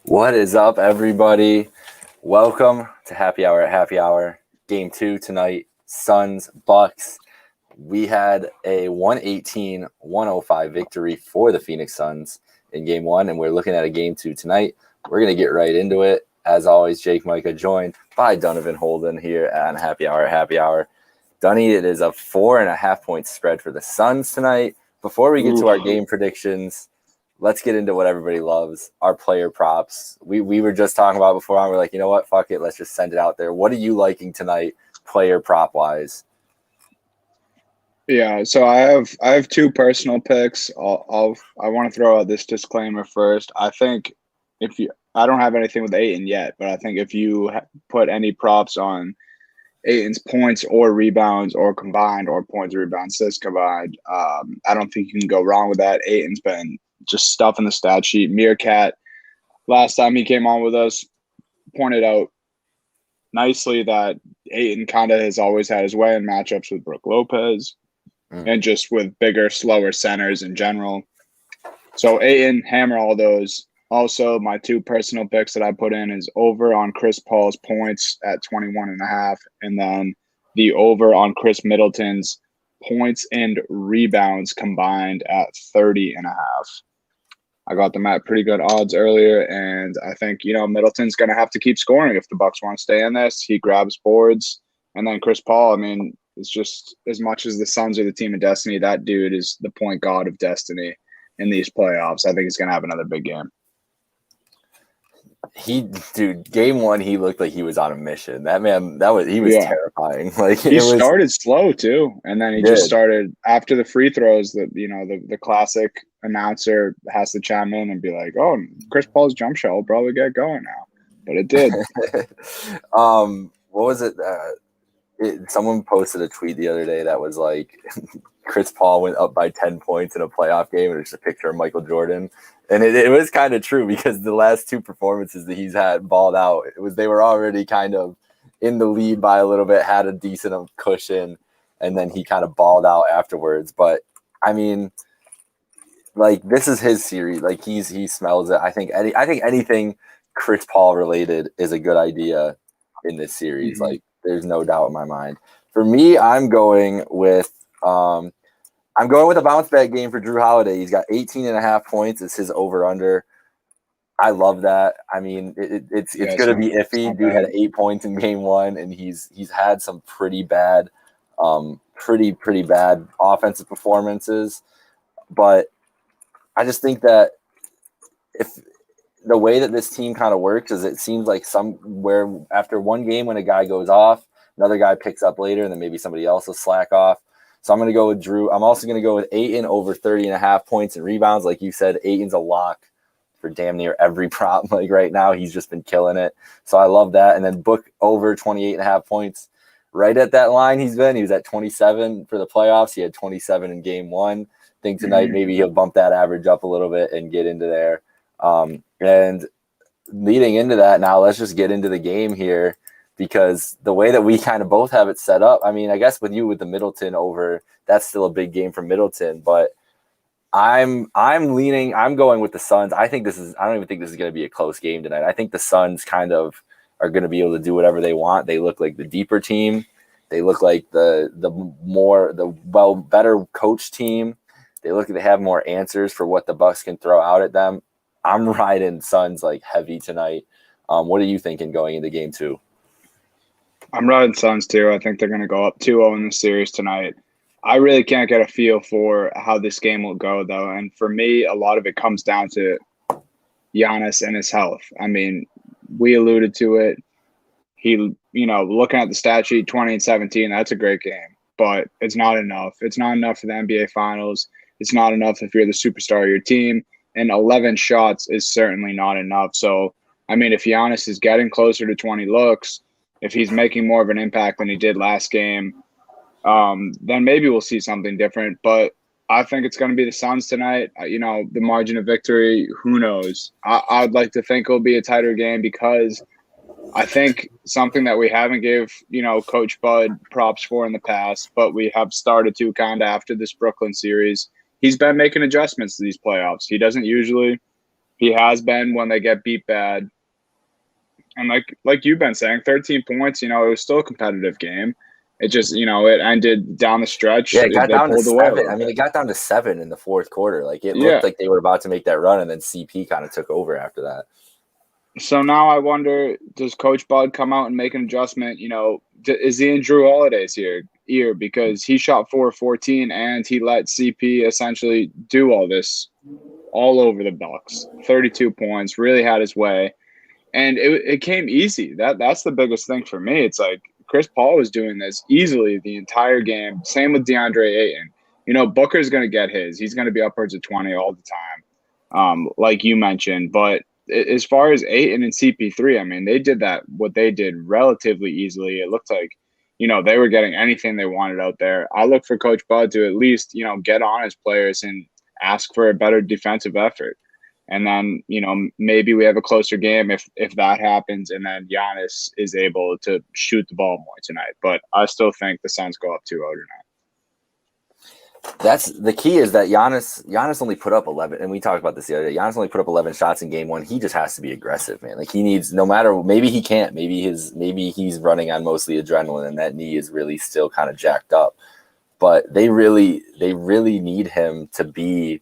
What is up, everybody? Welcome to Happy Hour at Happy Hour. Game 2 tonight, Suns, Bucks. We had a 118-105 victory for the Phoenix Suns in Game 1, and we're looking at a Game 2 tonight. We're going to get right into it. As always, Jake Micah joined by Donovan Holden here on Happy Hour at Happy Hour. Dunny, it is a 4.5-point spread for the Suns tonight. Before we get to our game predictions, let's get into what everybody loves, our player props. We were just talking about before on. We're like, you know what? Fuck it. Let's just send it out there. What are you liking tonight, player prop wise? Yeah, so I have two personal picks. I want to throw out this disclaimer first. I think I don't have anything with Ayton yet, but I think if you put any props on Ayton's points or rebounds or combined or points, rebounds, assists combined, I don't think you can go wrong with that. Ayton's been just stuffing the stat sheet. Meerkat, last time he came on with us, pointed out nicely that Ayton kind of has always had his way in matchups with Brook Lopez and just with bigger, slower centers in general. So Ayton, hammer all those. Also, my two personal picks that I put in is over on Chris Paul's points at 21.5, and then the over on Chris Middleton's points and rebounds combined at 30.5. I got them at pretty good odds earlier, and I think, Middleton's going to have to keep scoring if the Bucks want to stay in this. He grabs boards, and then Chris Paul, I mean, it's just as much as the Suns are the team of destiny, that dude is the point guard of destiny in these playoffs. I think he's going to have another big game. Game 1, he looked like he was on a mission. That man, he was terrifying. Like he started slow too, and then he just started after the free throws. The classic announcer has to chime in and be like, "Oh, Chris Paul's jump shot will probably get going now," but it did. What was it? Someone posted a tweet the other day that was like, Chris Paul went up by 10 points in a playoff game, and it's a picture of Michael Jordan. And it was kind of true because the last two performances that he's had balled out, they were already kind of in the lead by a little bit, had a decent cushion, and then he kind of balled out afterwards. But I mean, like, this is his series. Like, he smells it. I think anything Chris Paul related is a good idea in this series. Mm-hmm. Like, there's no doubt in my mind. For me, I'm going with a bounce back game for Jrue Holiday. He's got 18.5 points. It's his over-under. I love that. I mean, it's going to be iffy. Dude had 8 points in game 1, and he's had some pretty bad offensive performances. But I just think that if the way that this team kind of works is it seems like somewhere after one game when a guy goes off, another guy picks up later, and then maybe somebody else will slack off. So I'm going to go with Jrue. I'm also going to go with Ayton over 30.5 points and rebounds. Like you said, Ayton's a lock for damn near every prop. Like right now, he's just been killing it. So I love that. And then Book over 28.5 points. Right at that line he was at 27 for the playoffs. He had 27 in game 1. I think tonight maybe he'll bump that average up a little bit and get into there. And leading into that, now let's just get into the game here. Because the way that we kind of both have it set up, I mean, I guess with you with the Middleton over, that's still a big game for Middleton. But I'm going with the Suns. I don't even think this is going to be a close game tonight. I think the Suns kind of are going to be able to do whatever they want. They look like the deeper team. They look like the better coach team. They look like they have more answers for what the Bucks can throw out at them. I'm riding Suns like heavy tonight. What are you thinking going into game 2? I'm riding Suns too. I think they're going to go up 2-0 in this series tonight. I really can't get a feel for how this game will go, though. And for me, a lot of it comes down to Giannis and his health. I mean, we alluded to it. He, looking at the stat sheet, 20 and 17, that's a great game. But it's not enough. It's not enough for the NBA Finals. It's not enough if you're the superstar of your team. And 11 shots is certainly not enough. So, I mean, if Giannis is getting closer to 20 looks, if he's making more of an impact than he did last game, then maybe we'll see something different. But I think it's going to be the Suns tonight. The margin of victory, who knows? I'd like to think it'll be a tighter game because I think something that we haven't give, Coach Bud props for in the past, but we have started to after this Brooklyn series. He's been making adjustments to these playoffs. He doesn't usually He has been when they get beat bad. And like you've been saying, 13 points, it was still a competitive game. It just, it ended down the stretch. Yeah, it got They down to pulled away a 7. little I mean, bit. it got down to 7 in the fourth quarter. Like it looked Yeah. like they were about to make that run, and then CP kind of took over after that. So now I wonder, does Coach Bud come out and make an adjustment? Is he in Drew Holiday's ear because he shot 4-14 and he let CP essentially do all this all over the Bucks. 32 points, really had his way. And it came easy. That's the biggest thing for me. It's like Chris Paul was doing this easily the entire game. Same with DeAndre Ayton. Booker's going to get his. He's going to be upwards of 20 all the time, like you mentioned. But as far as Ayton and CP3, I mean, they did what they did relatively easily. It looked like, they were getting anything they wanted out there. I look for Coach Bud to at least, get on his players and ask for a better defensive effort. And then, maybe we have a closer game if that happens, and then Giannis is able to shoot the ball more tonight. But I still think the Suns go up 2-0 tonight. That's the key, is that Giannis only put up 11, and we talked about this the other day. Giannis only put up 11 shots in game one. He just has to be aggressive, man. Like he needs, no matter, maybe he can't, maybe he's running on mostly adrenaline, and that knee is really still kind of jacked up. But they really need him to be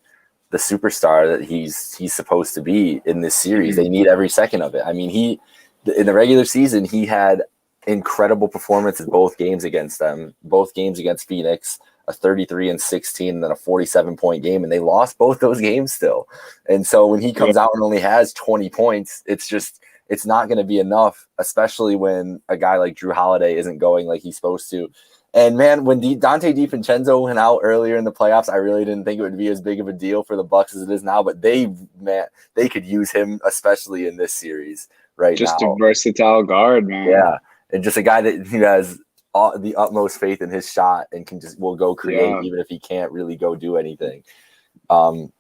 the superstar that he's supposed to be in this series. They need every second of it. I mean, in the regular season, he had incredible performances both games against them, both games against Phoenix, a 33-16, and then a 47-point game, and they lost both those games still. And so when he comes out and only has 20 points, it's not going to be enough, especially when a guy like Drew Holiday isn't going like he's supposed to. And man, when Dante DiVincenzo went out earlier in the playoffs, I really didn't think it would be as big of a deal for the Bucks as it is now. But they could use him, especially in this series right just now. Just a versatile guard, man. Yeah, and just a guy that has the utmost faith in his shot and will go create even if he can't really go do anything.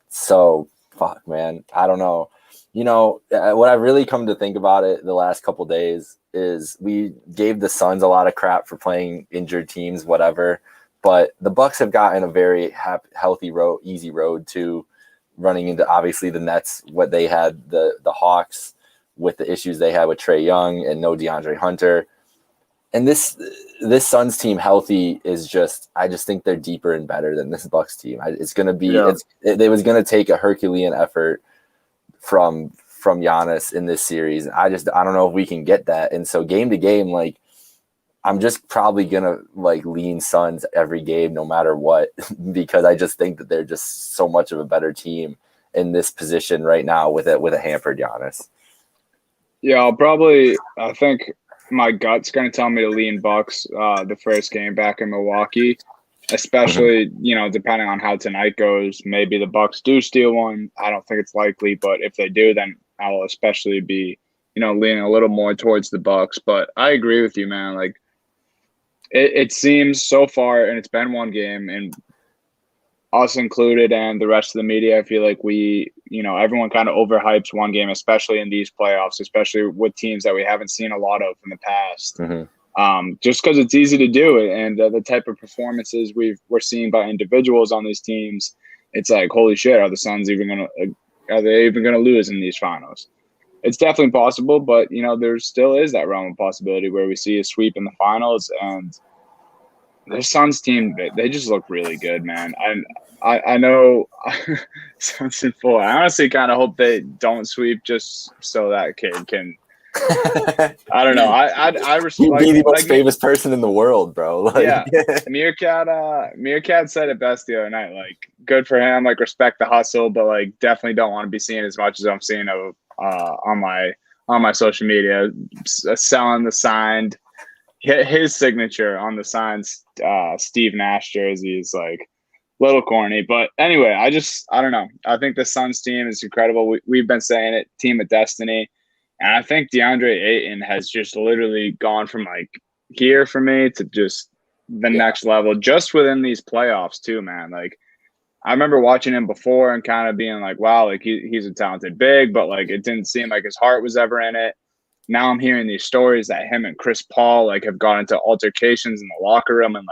So fuck, man, I don't know. What I've really come to think about it the last couple days is we gave the Suns a lot of crap for playing injured teams, whatever. But the Bucks have gotten a very healthy road, easy road to running into, obviously, the Nets, what they had, the Hawks with the issues they had with Trae Young and no DeAndre Hunter. And this Suns team healthy is I just think they're deeper and better than this Bucks team. It's going to be, it was going to take a Herculean effort from Giannis in this series. I don't know if we can get that. And so game to game, like I'm just probably gonna lean Suns every game, no matter what, because I just think that they're just so much of a better team in this position right now with a hampered Giannis. Yeah, I think my gut's gonna tell me to lean Bucks the first game back in Milwaukee. Especially, depending on how tonight goes, maybe the Bucks do steal one. I don't think it's likely, but if they do, then I'll especially be, leaning a little more towards the Bucks. But I agree with you, man. Like, it seems so far, and it's been one game, and us included, and the rest of the media, I feel like everyone kind of overhypes one game, especially in these playoffs, especially with teams that we haven't seen a lot of in the past. Just because it's easy to do it, and the type of performances we're seeing by individuals on these teams, it's like, holy shit, are the Suns even gonna lose in these finals? It's definitely possible, but there still is that realm of possibility where we see a sweep in the finals. And the Suns team, they just look really good, man. I know Suns in 4. I honestly kind of hope they don't sweep just so that kid can. I don't know. I respect. He'd be the most famous person in the world, bro. Yeah, Meerkat said it best the other night. Like, good for him. Like, respect the hustle, but definitely don't want to be seeing as much as I'm seeing of on my social media, selling the signed his signature on the signed Steve Nash jersey is a little corny. But anyway, I don't know. I think the Suns team is incredible. We've been saying it, team of destiny. And I think DeAndre Ayton has just literally gone from here for me to just the next level, just within these playoffs too, man. I remember watching him before and kind of being wow, he's a talented big, but it didn't seem like his heart was ever in it. Now I'm hearing these stories that him and Chris Paul have got into altercations in the locker room, and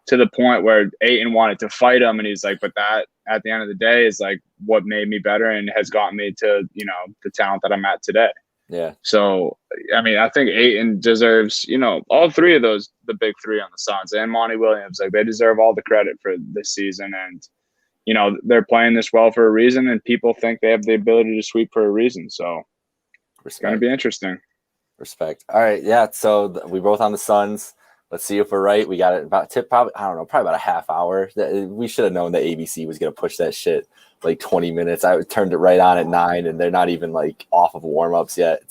to the point where Ayton wanted to fight him, and he's like, but that at the end of the day is like what made me better and has gotten me to, you know, the talent that I'm at today. Yeah. So, I mean, I think Ayton deserves, you know, all three of those, the big three on the Suns and Monty Williams, like they deserve all the credit for this season. And, you know, they're playing this well for a reason, and people think they have the ability to sweep for a reason. So it's going to be interesting. Respect. All right. Yeah. So we both on the Suns. Let's see if we're right. We got it about probably about a half hour. We should have known that ABC was going to push that shit like 20 minutes. I turned it right on at 9, and they're not even like off of warm-ups yet.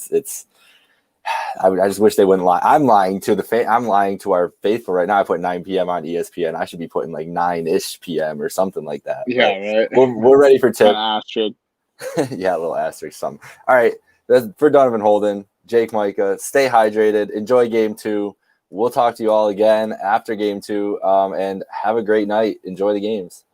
I just wish they wouldn't lie. I'm lying to I'm lying to our faithful right now. I put 9 p.m. on ESPN. I should be putting like 9-ish p.m. or something like that. Yeah, but right. We're ready for tip. Yeah, a little asterisk. Something. All right. That's for Donovan Holden, Jake Micah. Stay hydrated. Enjoy game 2. We'll talk to you all again after game 2. And have a great night. Enjoy the games.